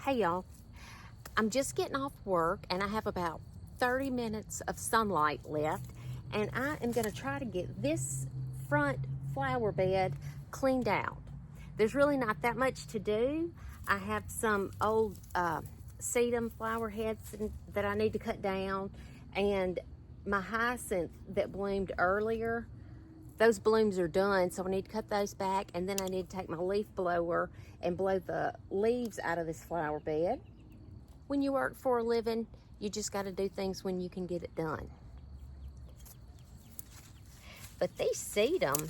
Hey y'all, I'm just getting off work and I have about 30 minutes of sunlight left, and I am going to try to get this front flower bed cleaned out. There's really not that much to do. I have some old sedum flower heads that I need to cut down, and my hyacinth that bloomed earlier, those blooms are done, so I need to cut those back, and then I need to take my leaf blower and blow the leaves out of this flower bed. When you work for a living, you just got to do things when you can get it done. But these sedum,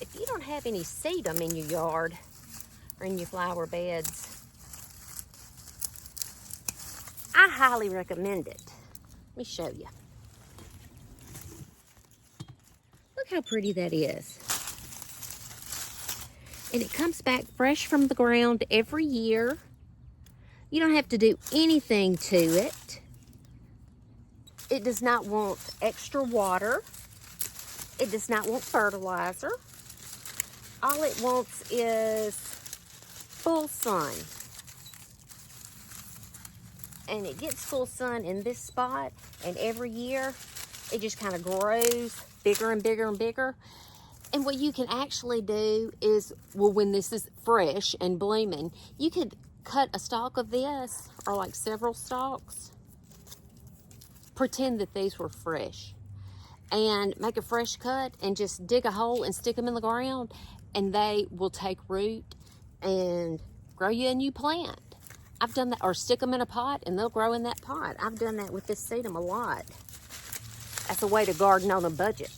if you don't have any sedum in your yard or in your flower beds, I highly recommend it. Let me show you. Look how pretty that is. And it comes back fresh from the ground every year. You don't have to do anything to it. It does not want extra water. It does not want fertilizer. All it wants is full sun. And it gets full sun in this spot, and every year it just kind of grows bigger and bigger and bigger. And what you can actually do is, well, when this is fresh and blooming, you could cut a stalk of this, or like several stalks, pretend that these were fresh, and make a fresh cut and just dig a hole and stick them in the ground, and they will take root and grow you a new plant. I've done that, or stick them in a pot and they'll grow in that pot. I've done that with this sedum a lot. That's a way to garden on a budget.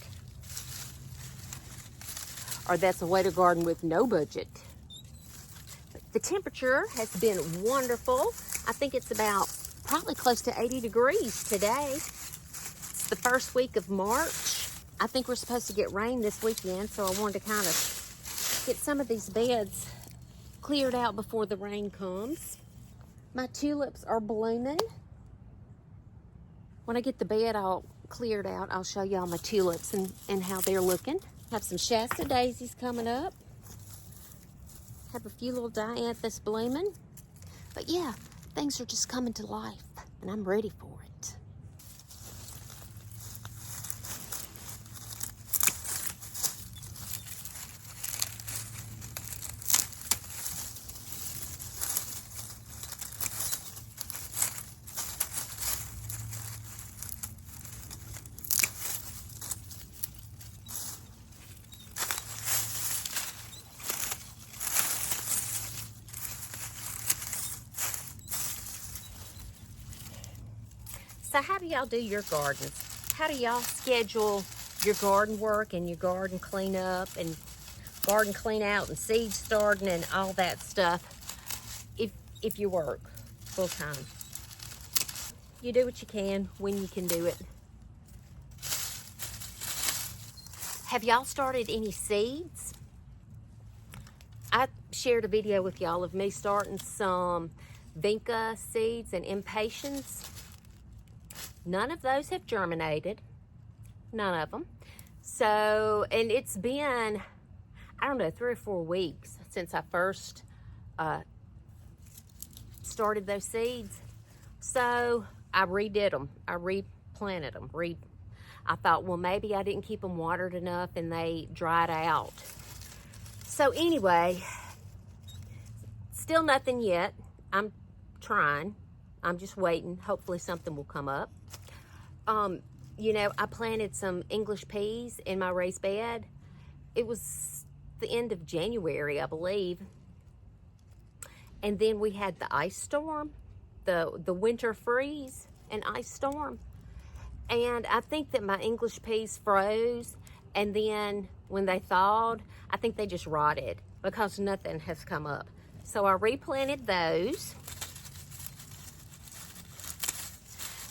Or that's a way to garden with no budget. The temperature has been wonderful. I think it's about probably close to 80 degrees today. It's the first week of March. I think we're supposed to get rain this weekend, so I wanted to kind of get some of these beds cleared out before the rain comes. My tulips are blooming. When I get the bed all cleared out, I'll show y'all my tulips and how they're looking. Have some Shasta daisies coming up. Have a few little dianthus blooming. But yeah, things are just coming to life, and I'm ready for it. So how do y'all do your gardens? How do y'all schedule your garden work and your garden cleanup and garden clean out and seed starting and all that stuff if you work full time? You do what you can when you can do it. Have y'all started any seeds? I shared a video with y'all of me starting some vinca seeds and impatiens. None of those have germinated. None of them. So, and it's been, I don't know, 3 or 4 weeks since I first started those seeds. So I redid them. I replanted them. I thought, well, maybe I didn't keep them watered enough and they dried out. So anyway, still nothing yet. I'm trying. I'm just waiting. Hopefully something will come up. You know, I planted some English peas in my raised bed. It was the end of January, I believe. And then we had the ice storm, the winter freeze and ice storm. And I think that my English peas froze, and then when they thawed, I think they just rotted because nothing has come up. So I replanted those.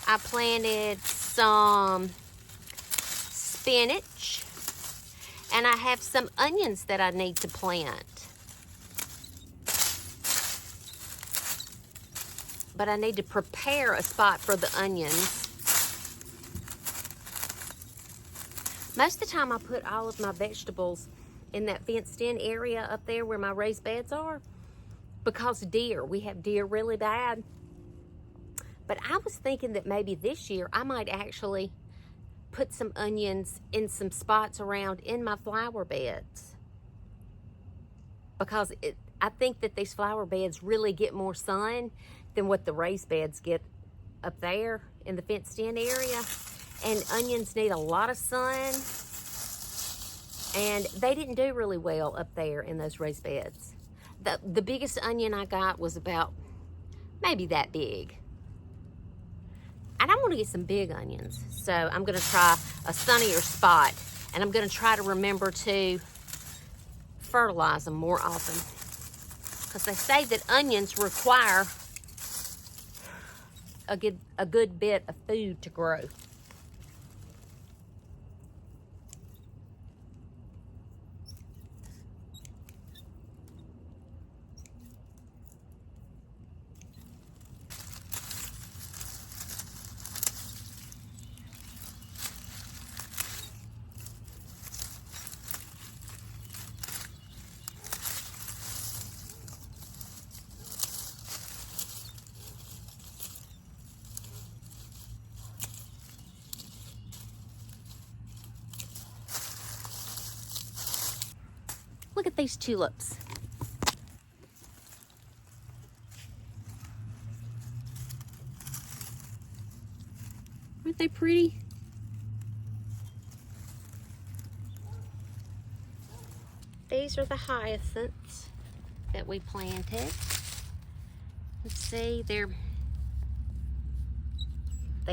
I planted some spinach, and I have some onions that I need to plant. But I need to prepare a spot for the onions. Most of the time I put all of my vegetables in that fenced in area up there where my raised beds are. because deer, we have deer really bad. But I was thinking that maybe this year I might actually put some onions in some spots around in my flower beds, because I think that these flower beds really get more sun than what the raised beds get up there in the fenced in area. And onions need a lot of sun, and they didn't do really well up there in those raised beds. The biggest onion I got was about maybe that big. And I'm gonna get some big onions. So I'm gonna try a sunnier spot, and I'm gonna try to remember to fertilize them more often, because they say that onions require a good bit of food to grow. Look at these tulips. Aren't they pretty? These are the hyacinths that we planted. Let's see, they've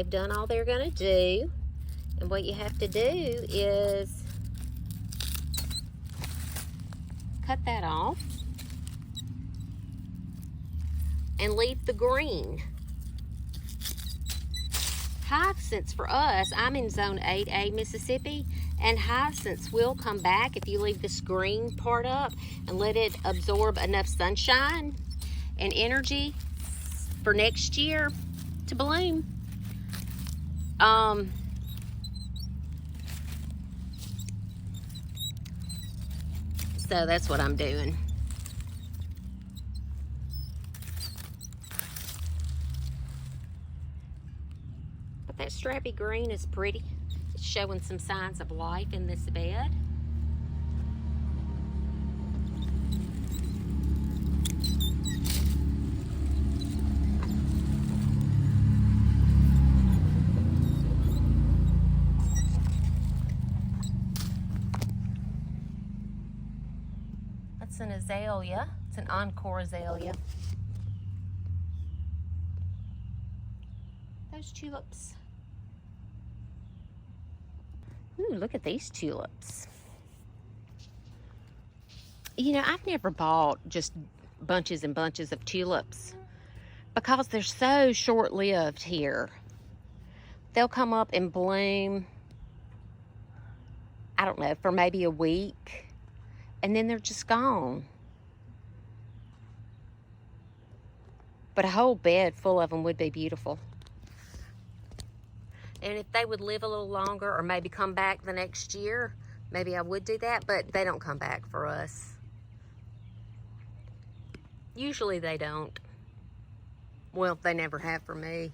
done all they're gonna do. And what you have to do is cut that off and leave the green. Hyacinths for us, I'm in zone 8A, Mississippi, and hyacinths will come back if you leave this green part up and let it absorb enough sunshine and energy for next year to bloom. So that's what I'm doing. But that strappy green is pretty. It's showing some signs of life in this bed. That's an azalea. It's an encore azalea. Those tulips. Ooh, look at these tulips. You know, I've never bought just bunches and bunches of tulips because they're so short-lived here. They'll come up and bloom, I don't know, for maybe a week, and then they're just gone. But a whole bed full of them would be beautiful. And if they would live a little longer or maybe come back the next year, maybe I would do that, but they don't come back for us. Usually they don't. Well, they never have for me.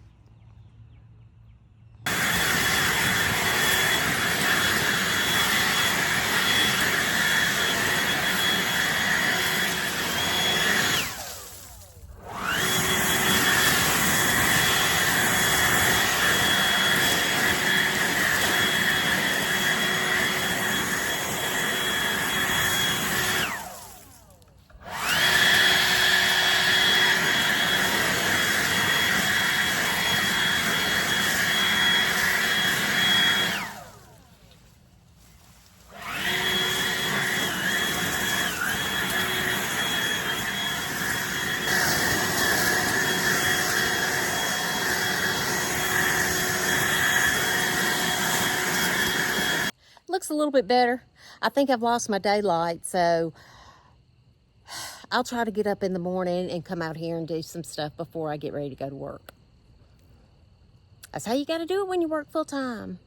Looks a little bit better. I think I've lost my daylight, so I'll try to get up in the morning and come out here and do some stuff before I get ready to go to work. That's how you got to do it when you work full time.